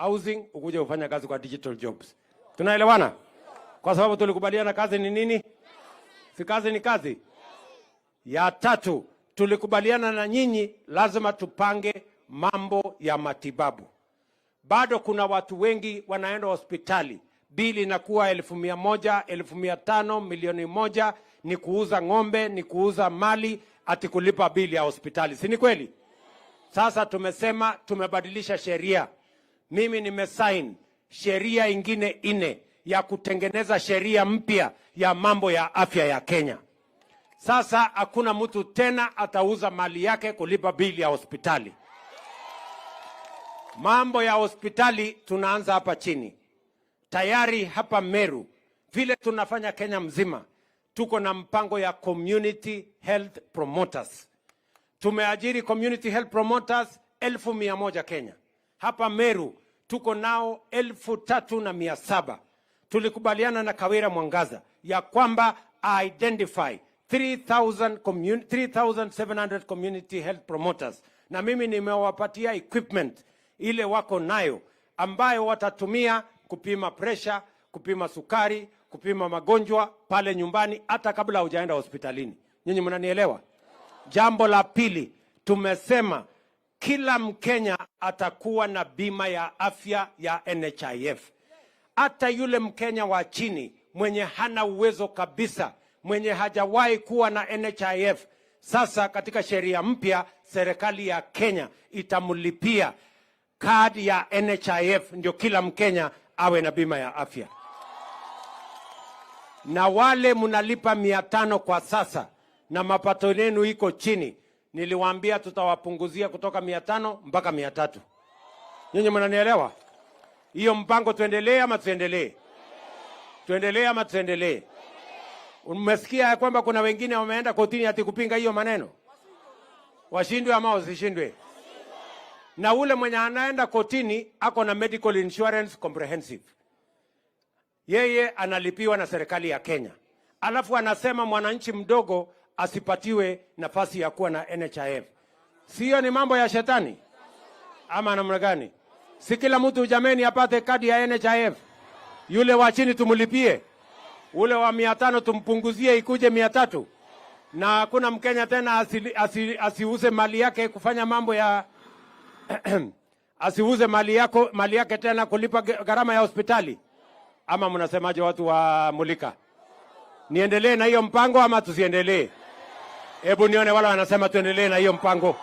housing, ukuje ufanya kazi kwa digital jobs. Tunaelewana? Kwa sababu tulikubaliana kazi ni nini? Si kazi ni kazi. Ya tatu, tulikubaliana na nyinyi lazima tupange mambo ya matibabu. Bado kuna watu wengi wanaenda hospitali, bili inakuwa 1,100, 1,500, milioni moja, ni kuuza ng'ombe, ni kuuza mali, ati kulipa bili ya hospitali. Si ni kweli? Sasa tumesema tumebadilisha sheria. Mimi nimesign sheria ingine 4 ya kutengeneza sheria mpya ya mambo ya afya ya Kenya. Sasa hakuna mtu tena atauza mali yake kulipa bili ya hospitali. Mambo ya hospitali tunaanza hapa chini. Tayari hapa Meru, vile tunafanya Kenya mzima, tuko na mpango ya community health promoters. Tumeajiri community health promoters 1,100 Kenya. Hapa Meru tuko nao 3,700. Tulikubaliana na Kawira Mwangaza ya kwamba identify 3,700 community health promoters, na mimi nimewapatia equipment ile wako nayo ambayo watatumia kupima pressure, kupima sukari, kupima magonjwa pale nyumbani hata kabla hujaenda hospitalini. Nyinyi mnanielewa? Jambo la pili, tumesema kila Mkenya atakuwa na bima ya afya ya NHIF. Hata yule Mkenya wa chini mwenye hana uwezo kabisa, mwenye hajawahi kuwa na NHIF, sasa katika sheria mpya serikali ya Kenya itamlipia kadi ya NHIF, ndio kila Mkenya awe na bima ya afya. Na wale mnalipa 500 kwa sasa na mapato yenu iko chini, niliwaambia tutawapunguzia kutoka 500 mpaka 300. Nyinyi mnanielewa? Hiyo mpango tuendelee ama tuendelee? Tuendelee ama tuendelee? Umesikia ya kwamba kuna wengine wameenda kotini ati kupinga hiyo maneno? Washindwe ama wasishindwe? Na ule mwenye anaenda kotini ako na medical insurance comprehensive. Yeye analipiwa na serikali ya Kenya. Alafu anasema mwananchi mdogo asipatiwe nafasi ya kuwa na NHIF. Sio ni mambo ya shetani? Ama namna gani? Si kila mtu jameni apate kadi ya NHIF. Yule wa chini tumulipie. Ule wa 500 tumpunguzie ikuje 300. Na hakuna Mkenya tena asiuze mali yake kufanya mambo ya asiuze mali yake tena kulipa gharama ya hospitali. Ama mnasemaje watu wa Mulika? Niendelee na hiyo mpango ama tusiendelee? Hebu nione wala wanasema tuendelee na hiyo mpango.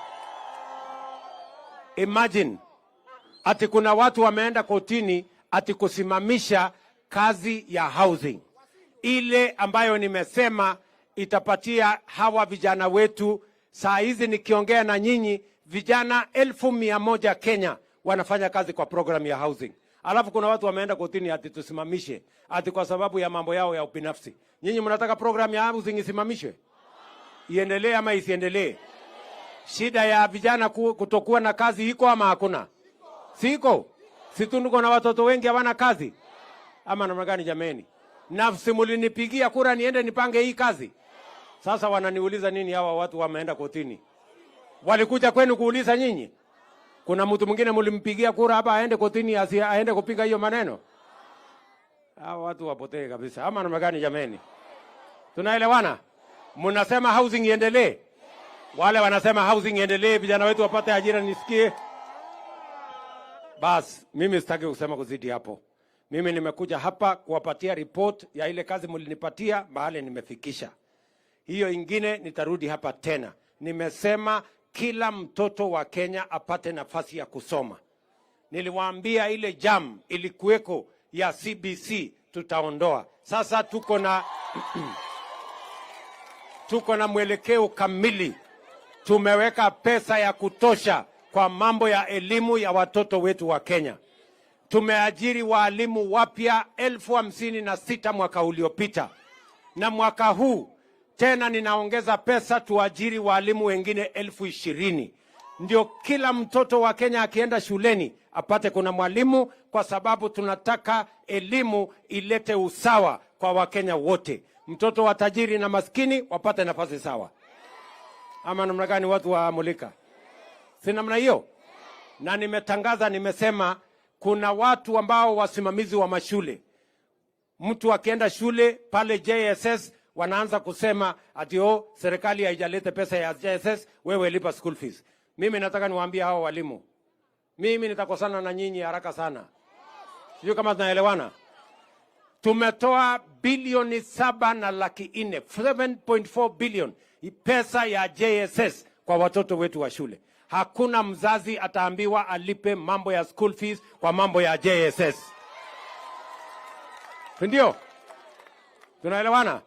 Imagine ati kuna watu wameenda kotini ati kusimamisha kazi ya housing, ile ambayo nimesema itapatia hawa vijana wetu. Saa hizi nikiongea na nyinyi, vijana 1,100 Kenya wanafanya kazi kwa program ya housing. Alafu kuna watu wameenda kotini ati tusimamishe ati kwa sababu ya mambo yao ya ubinafsi. Nyinyi mnataka program ya housing isimamishwe? Iendelee ama isiendelee? Shida ya vijana kutokuwa na kazi iko ama hakuna? Siko. Situnuko na watoto wengi hawana kazi. Ama namna gani jameni? Nafsi mulinipigia kura niende nipange hii kazi. Sasa wananiuliza nini hawa watu wameenda kotini? Walikuja kwenu kuuliza nyinyi? Kuna mtu mwingine mulimpigia kura hapa aende kotini aende kupinga hiyo maneno? Hawa watu wapotee kabisa. Ama namna gani jameni? Tunaelewana? Mnasema housing iendelee? Wale wanasema housing iendelee, vijana wetu wapate ajira, nisikie. Bas, mimi sitaki kusema kuzidi hapo. Mimi nimekuja hapa kuwapatia report ya ile kazi mlinipatia, mahali nimefikisha. Hiyo ingine nitarudi hapa tena. Nimesema kila mtoto wa Kenya apate nafasi ya kusoma. Niliwaambia ile jam ilikuweko ya CBC tutaondoa. Sasa tuko na mwelekeo kamili. Tumeweka pesa ya kutosha kwa mambo ya elimu ya watoto wetu wa Kenya. Tumeajiri walimu wapya 56,000 mwaka uliopita. Na mwaka huu tena ninaongeza pesa tuajiri walimu wengine 20,000. Ndio kila mtoto wa Kenya akienda shuleni apate kuna mwalimu, kwa sababu tunataka elimu ilete usawa kwa Wakenya wote. Mtoto wa tajiri na maskini wapate nafasi sawa. Ama namna gani watu wa Mulika? Si namna hiyo? Na nimetangaza, nimesema kuna watu ambao wasimamizi wa mashule, mtu akienda shule pale JSS wanaanza kusema ati serikali haijaleta pesa ya JSS, wewe lipa school fees. Mimi nataka niwaambie hao walimu, mimi nitakosana na nyinyi haraka sana. Sio kama tunaelewana. Tumetoa bilioni 7.4 7.4 billion pesa ya JSS kwa watoto wetu wa shule. Hakuna mzazi ataambiwa alipe mambo ya school fees kwa mambo ya JSS. Ndio? Tunaelewana?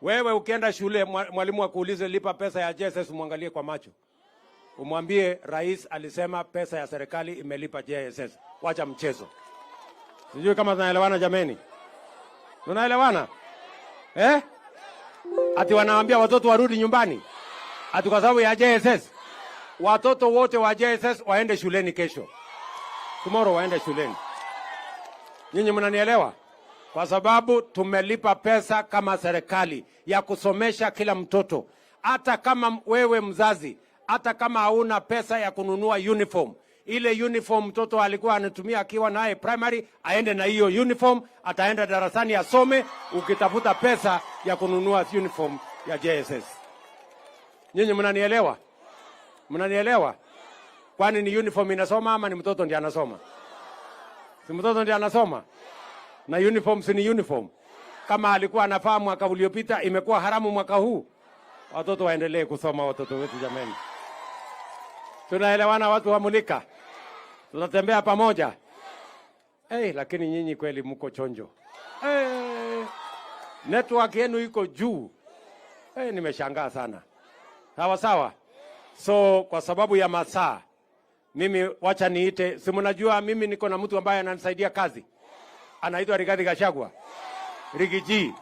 Wewe ukienda shule mwalimu akuulize lipa pesa ya JSS, umwangalie kwa macho. Umwambie rais alisema pesa ya serikali imelipa JSS. Wacha mchezo. Sijui kama tunaelewana jameni. Tunaelewana? Ati wanaambia watoto warudi nyumbani. Ati kwa sababu ya JSS. Watoto wote wa JSS waende shuleni kesho. Tomorrow waende shuleni. Nyinyi mnanielewa? Kwa sababu tumelipa pesa kama serikali ya kusomesha kila mtoto. Hata kama wewe mzazi, hata kama hauna pesa ya kununua uniform, ile uniform mtoto alikuwa anatumia akiwa naye primary, aende na hiyo uniform, ataenda darasani asome, ukitafuta pesa ya kununua uniform ya JSS. Nyinyi mnanielewa? Mnanielewa? Kwani ni uniform inasoma ama ni mtoto ndiye anasoma? Si mtoto ndiye anasoma? Na uniform si ni uniform. Kama alikuwa anafaa mwaka uliopita, imekuwa haramu mwaka huu. Watoto waendelee kusoma, watoto wetu jameni. Tunaelewana watu wa Mulika? Tunatembea pamoja. Lakini nyinyi kweli mko chonjo. Network yenu iko juu. Nimeshangaa sana. Sawa sawa. So kwa sababu ya masaa, mimi wacha niite, si mnajua mimi niko na mtu ambaye ananisaidia kazi. Anaitwa Rigathi Gachagua. Rigiji.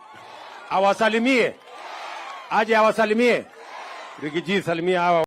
Awasalimie. Aje awasalimie. Rigiji salimia hawa.